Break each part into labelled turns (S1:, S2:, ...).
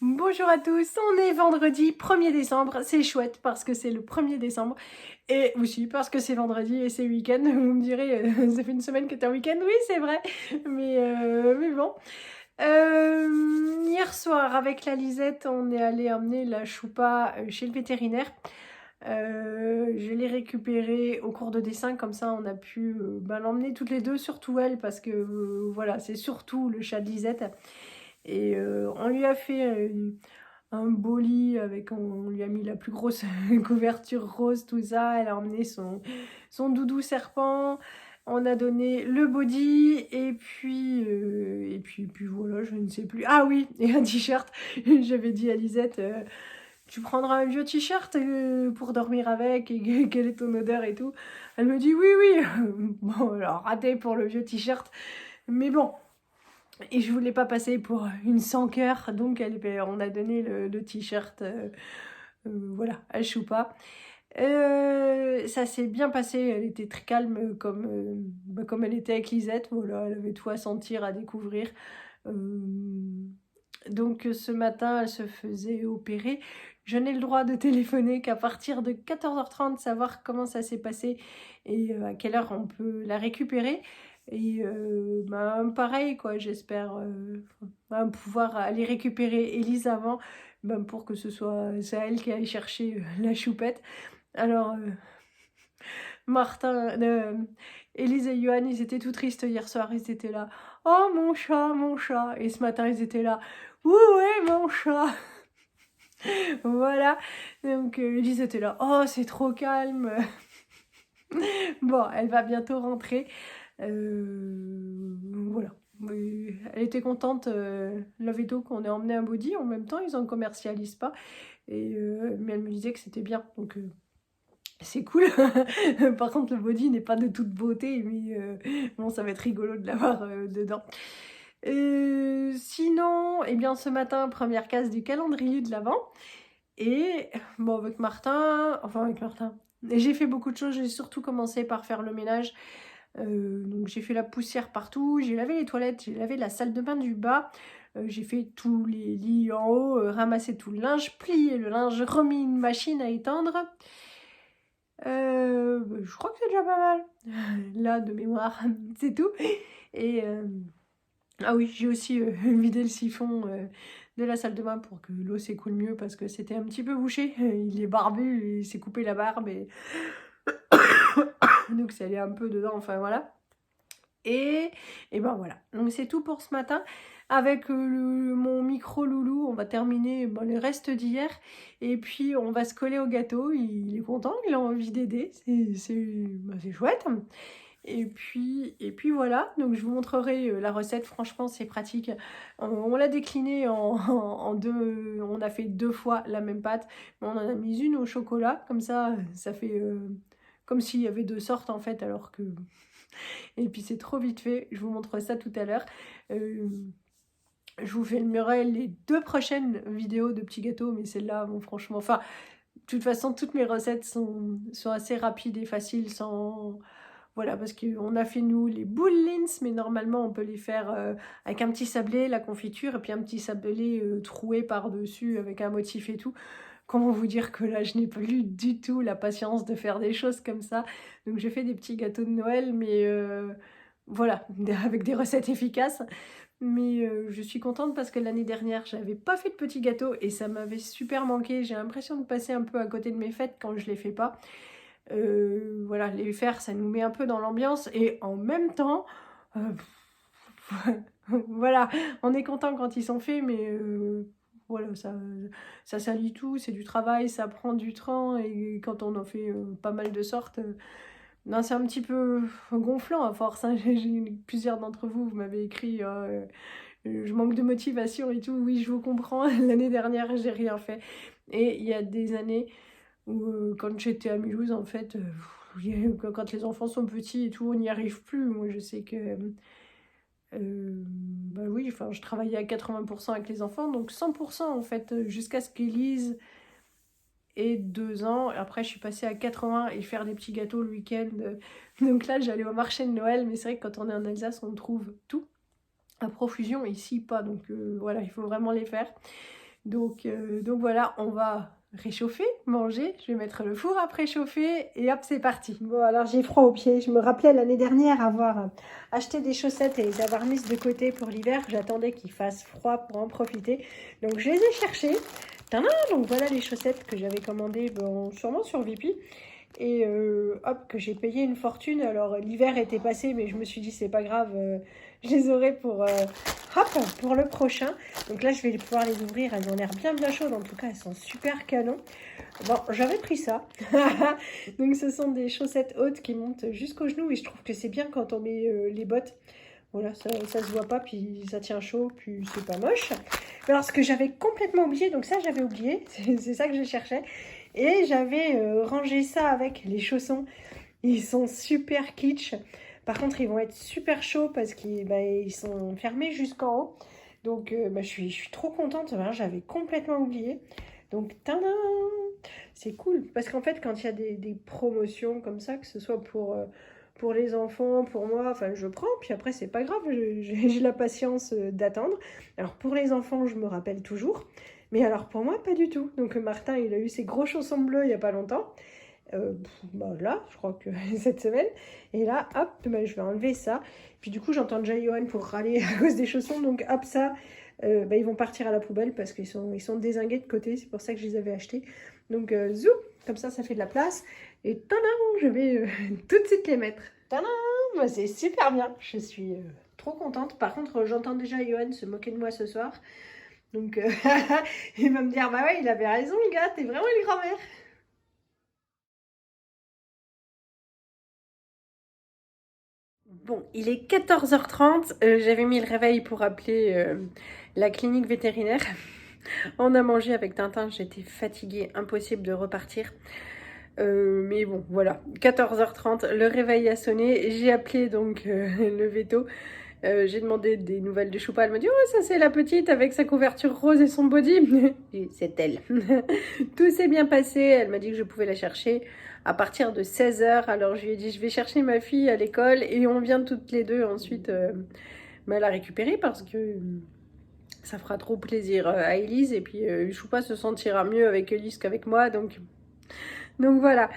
S1: Bonjour à tous, on est vendredi 1er décembre, c'est chouette parce que c'est le 1er décembre et aussi parce que c'est vendredi et c'est week-end. Vous me direz, ça fait une semaine que t'es en week-end, oui c'est vrai, mais bon. Hier soir avec la Lisette, on est allé emmener la choupa chez le vétérinaire. Je l'ai récupérée au cours de dessin, comme ça on a pu l'emmener toutes les deux, surtout elle parce que voilà, c'est surtout le chat de Lisette. Et on lui a fait un beau lit avec, on lui a mis la plus grosse couverture rose, tout ça. Elle a emmené son doudou serpent. On a donné le body et puis voilà, je ne sais plus. Ah oui, et un t-shirt. J'avais dit à Lisette, tu prendras un vieux t-shirt pour dormir avec et quelle est ton odeur et tout. Elle me dit oui, oui. Bon, alors raté pour le vieux t-shirt, mais bon. Et je voulais pas passer pour une sans cœur, donc on a donné le t-shirt, voilà, à Choupa. Ça s'est bien passé, elle était très calme comme elle était avec Lisette, voilà, elle avait tout à sentir, à découvrir. Donc ce matin, elle se faisait opérer. Je n'ai le droit de téléphoner qu'à partir de 14h30, savoir comment ça s'est passé et à quelle heure on peut la récupérer. Et pareil, quoi, j'espère pouvoir aller récupérer Élise avant, pour que ce soit elle qui aille chercher la choupette. Alors, Martin, Élise et Johan, ils étaient tout tristes hier soir, ils étaient là. Oh mon chat, mon chat. Et ce matin, ils étaient là. Où est mon chat? Voilà. Donc, Élise était là. Oh, c'est trop calme. Bon, elle va bientôt rentrer. Voilà. Elle était contente, la veto, qu'on ait emmené un body. En même temps, ils en commercialisent pas. Mais elle me disait que c'était bien. Donc, c'est cool. Par contre, le body n'est pas de toute beauté. Mais bon, ça va être rigolo de l'avoir dedans. Sinon, eh bien, ce matin, première case du calendrier de l'Avent. Et bon, avec Martin, j'ai fait beaucoup de choses. J'ai surtout commencé par faire le ménage. Donc j'ai fait la poussière partout, j'ai lavé les toilettes, j'ai lavé la salle de bain du bas, j'ai fait tous les lits en haut, ramassé tout le linge, plié le linge, remis une machine à étendre. Je crois que c'est déjà pas mal. Là, de mémoire, c'est tout. Et ah oui, j'ai aussi vidé le siphon de la salle de bain pour que l'eau s'écoule mieux parce que c'était un petit peu bouché. Il est barbu, il s'est coupé la barbe et donc ça allait un peu dedans, enfin voilà. Et ben voilà, donc c'est tout pour ce matin. Avec mon micro loulou, on va terminer les restes d'hier. Et puis on va se coller au gâteau. Il est content, il a envie d'aider. C'est chouette. Et puis voilà, donc je vous montrerai la recette. Franchement, c'est pratique. On l'a déclinée en deux. On a fait 2 fois la même pâte. Mais on en a mis une au chocolat. Comme ça fait comme s'il y avait 2 sortes en fait, alors que... Et puis c'est trop vite fait, je vous montre ça tout à l'heure. Je vous filmerai les 2 prochaines vidéos de petits gâteaux, mais celle-là, bon franchement, enfin, de toute façon, toutes mes recettes sont assez rapides et faciles sans... Voilà, parce qu'on a fait nous les boules Lindt, mais normalement on peut les faire avec un petit sablé, la confiture, et puis un petit sablé troué par-dessus avec un motif et tout. Comment vous dire que là, je n'ai plus du tout la patience de faire des choses comme ça. Donc j'ai fait des petits gâteaux de Noël, mais voilà, avec des recettes efficaces. Mais je suis contente parce que l'année dernière, j'avais pas fait de petits gâteaux et ça m'avait super manqué. J'ai l'impression de passer un peu à côté de mes fêtes quand je les fais pas. Voilà, les faire, ça nous met un peu dans l'ambiance et en même temps, euh, voilà, on est content quand ils sont faits, mais voilà, ça salit tout, c'est du travail, ça prend du temps, et quand on en fait pas mal de sortes, non, c'est un petit peu gonflant à force, hein. Plusieurs d'entre vous, vous m'avez écrit je manque de motivation et tout. Oui, je vous comprends. L'année dernière, j'ai rien fait. Et il y a des années où, quand j'étais à Mulhouse, en fait, quand les enfants sont petits et tout, on n'y arrive plus. Moi, je sais que bah oui, enfin, je travaillais à 80% avec les enfants, donc 100% en fait, jusqu'à ce qu'Élise ait 2 ans. Après, je suis passée à 80 et faire des petits gâteaux le week-end. Donc là, j'allais au marché de Noël, mais c'est vrai que quand on est en Alsace, on trouve tout à profusion, ici pas. Donc voilà, il faut vraiment les faire. Donc voilà, on va réchauffer, manger. Je vais mettre le four à préchauffer et hop, c'est parti. Bon, alors j'ai froid aux pieds. Je me rappelais l'année dernière avoir acheté des chaussettes et les avoir mises de côté pour l'hiver. J'attendais qu'il fasse froid pour en profiter. Donc je les ai cherchées. Tadam, donc voilà les chaussettes que j'avais commandées sûrement sur Vipi. Et hop, que j'ai payé une fortune. Alors l'hiver était passé, mais je me suis dit c'est pas grave, je les aurai pour le prochain. Donc là je vais pouvoir les ouvrir, elles ont l'air bien chaudes, en tout cas elles sont super canon. Bon, j'avais pris ça. Donc ce sont des chaussettes hautes qui montent jusqu'aux genoux et je trouve que c'est bien quand on met les bottes. Voilà, ça se voit pas, puis ça tient chaud, puis c'est pas moche. Mais alors ce que j'avais complètement oublié, donc ça j'avais oublié, c'est ça que je cherchais. Et j'avais rangé ça avec les chaussons. Ils sont super kitsch. Par contre, ils vont être super chauds parce qu'ils ils sont fermés jusqu'en haut. Donc, je suis trop contente. Voilà, j'avais complètement oublié. Donc, tadam! C'est cool. Parce qu'en fait, quand il y a des promotions comme ça, que ce soit pour les enfants, pour moi, enfin, je prends. Puis après, c'est pas grave. J'ai la patience d'attendre. Alors, pour les enfants, je me rappelle toujours. Mais alors pour moi, pas du tout. Donc Martin, il a eu ses gros chaussons bleus il n'y a pas longtemps. Là, je crois que cette semaine. Et là, hop, je vais enlever ça. Puis du coup, j'entends déjà Johan pour râler à cause des chaussons. Donc hop, ça, ils vont partir à la poubelle parce qu'ils sont dézingués de côté. C'est pour ça que je les avais achetés. Donc zou, comme ça fait de la place. Et tadam, je vais tout de suite les mettre. Tadam, c'est super bien. Je suis trop contente. Par contre, j'entends déjà Johan se moquer de moi ce soir. Donc, il va me dire, bah ouais, il avait raison, le gars, t'es vraiment une grand-mère. Bon, il est 14h30, j'avais mis le réveil pour appeler la clinique vétérinaire. On a mangé avec Tintin, j'étais fatiguée, impossible de repartir. Mais bon, voilà, 14h30, le réveil a sonné, j'ai appelé donc le veto. J'ai demandé des nouvelles de Choupa. Elle m'a dit, oh, ça c'est la petite avec sa couverture rose et son body. C'est elle. Tout s'est bien passé. Elle m'a dit que je pouvais la chercher à partir de 16h. Alors je lui ai dit, je vais chercher ma fille à l'école et on vient toutes les deux ensuite la récupérer parce que ça fera trop plaisir à Elise. Et puis Choupa se sentira mieux avec Elise qu'avec moi. Donc voilà.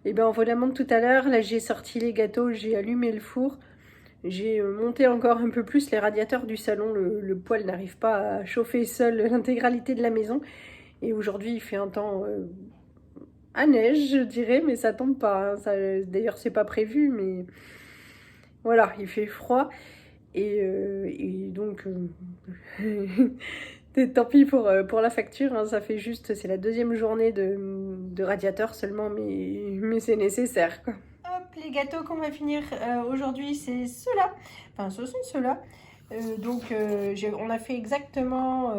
S1: Et ben on vous la montre tout à l'heure. Là j'ai sorti les gâteaux, j'ai allumé le four. J'ai monté encore un peu plus les radiateurs du salon. Le poêle n'arrive pas à chauffer seul l'intégralité de la maison. Et aujourd'hui, il fait un temps à neige, je dirais, mais ça tombe pas. Hein. D'ailleurs, c'est pas prévu, mais voilà, il fait froid. Et donc, tant pis pour la facture. Hein, ça fait juste, c'est la deuxième journée de radiateur seulement, mais c'est nécessaire, quoi. Hop, les gâteaux qu'on va finir aujourd'hui, c'est ceux-là. Enfin, ce sont ceux-là. On a fait exactement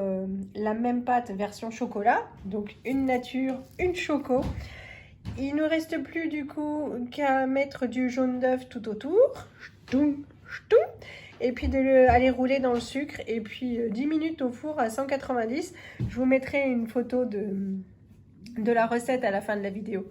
S1: la même pâte version chocolat. Donc, une nature, une choco. Il ne reste plus du coup qu'à mettre du jaune d'œuf tout autour. Ch'toum, ch'toum. Et puis aller rouler dans le sucre. Et puis 10 minutes au four à 190. Je vous mettrai une photo de la recette à la fin de la vidéo.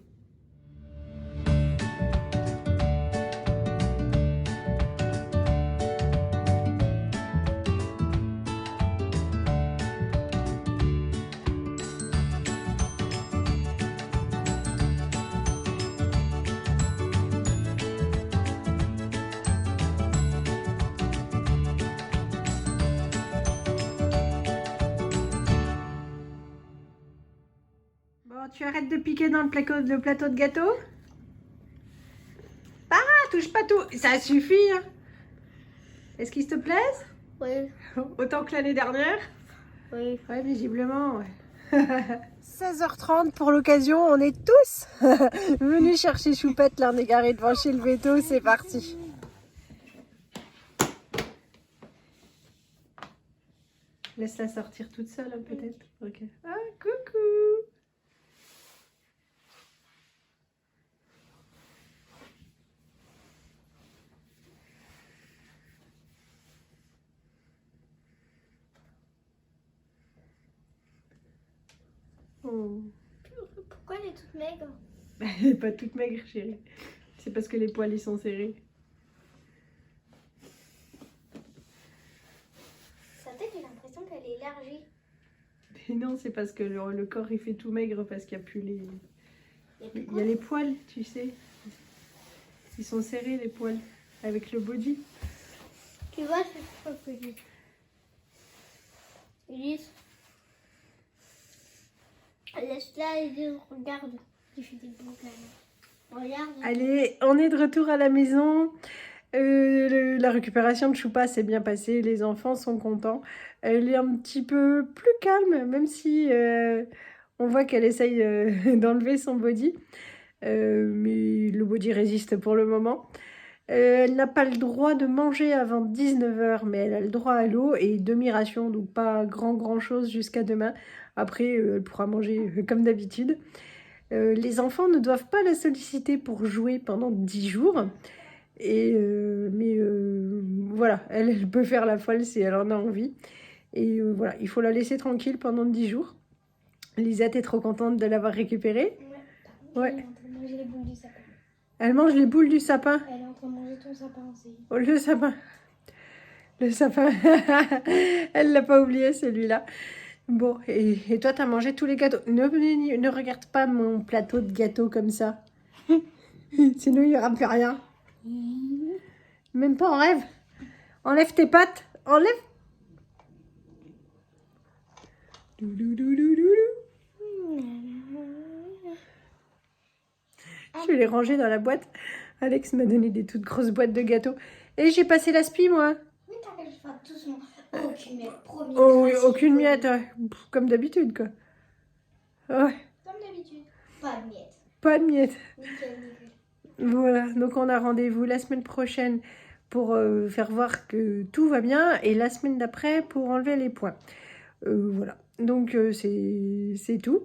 S1: Bon, tu arrêtes de piquer dans le plateau de gâteau? Ah, touche pas tout. Ça suffit. Hein. Est-ce qu'ils te plaisent?
S2: Oui.
S1: Autant que l'année dernière?
S2: Oui.
S1: Ouais, visiblement, ouais. 16h30 pour l'occasion, on est tous venus chercher Choupette, là on est garé devant chez le veto, c'est parti. Laisse-la sortir toute seule hein, peut-être. Ok. Ah, coucou. Oh.
S2: Pourquoi elle est toute maigre?
S1: Elle n'est pas toute maigre, chérie. C'est parce que les poils ils sont serrés.
S2: Sa tête, j'ai l'impression qu'elle est élargie.
S1: Et non, c'est parce que le corps il fait tout maigre parce qu'il n'y a plus les...
S2: Il y a plus
S1: Il y
S2: quoi?
S1: a les poils, tu sais. Ils sont serrés les poils avec le body.
S2: Tu vois, c'est quoi que je dis? Ulysse, laisse-la et dis, regarde. Il fait des bons câlins. Regarde.
S1: Allez, on est de retour à la maison. La récupération de Choupa s'est bien passée. Les enfants sont contents. Elle est un petit peu plus calme, même si on voit qu'elle essaye d'enlever son body. Mais le body résiste pour le moment. Elle n'a pas le droit de manger avant 19h, mais elle a le droit à l'eau et demi-ration, donc pas grand chose jusqu'à demain. Après, elle pourra manger comme d'habitude. Les enfants ne doivent pas la solliciter pour jouer pendant 10 jours. Mais voilà, elle peut faire la folle si elle en a envie. Et voilà, il faut la laisser tranquille pendant 10 jours. Lisette est trop contente de l'avoir récupérée.
S2: Ouais.
S1: Ouais.
S2: Elle est en train de manger les boules du sapin.
S1: Elle mange les boules du sapin.
S2: Elle est en train de manger ton sapin aussi.
S1: Oh, le sapin. Le sapin. Elle l'a pas oublié celui-là. Bon, et toi, t'as mangé tous les gâteaux. Ne regarde pas mon plateau de gâteaux comme ça. Sinon, il n'y aura plus rien. Même pas en rêve. Enlève tes pattes. Enlève. Je vais les ranger dans la boîte. Alex m'a donné des toutes grosses boîtes de gâteaux. Et j'ai passé l'aspi, moi.
S2: Oui, t'inquiète, je fais doucement. Aucune miette, promis.
S1: Oh oui,
S2: Merci,
S1: aucune
S2: promis.
S1: miette. Ouais. Pff, comme d'habitude, quoi. Ouais,
S2: Comme d'habitude. Pas de miette.
S1: pas de miettes.
S2: Nickel, nickel.
S1: Voilà, donc on a rendez-vous la semaine prochaine pour faire voir que tout va bien et la semaine d'après pour enlever les points. Voilà, donc c'est tout.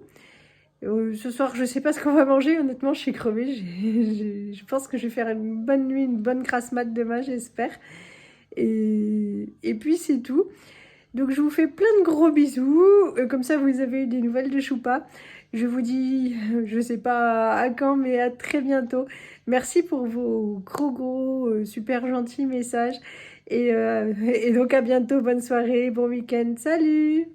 S1: Ce soir, je sais pas ce qu'on va manger, honnêtement, je suis crevée. Je pense que je vais faire une bonne nuit, une bonne grasse mat demain, j'espère. Et puis c'est tout. Donc je vous fais plein de gros bisous. Comme ça, vous avez eu des nouvelles de Choupa. Je vous dis, je sais pas à quand, mais à très bientôt. Merci pour vos gros, super gentils messages. Et donc à bientôt, bonne soirée, bon week-end. Salut!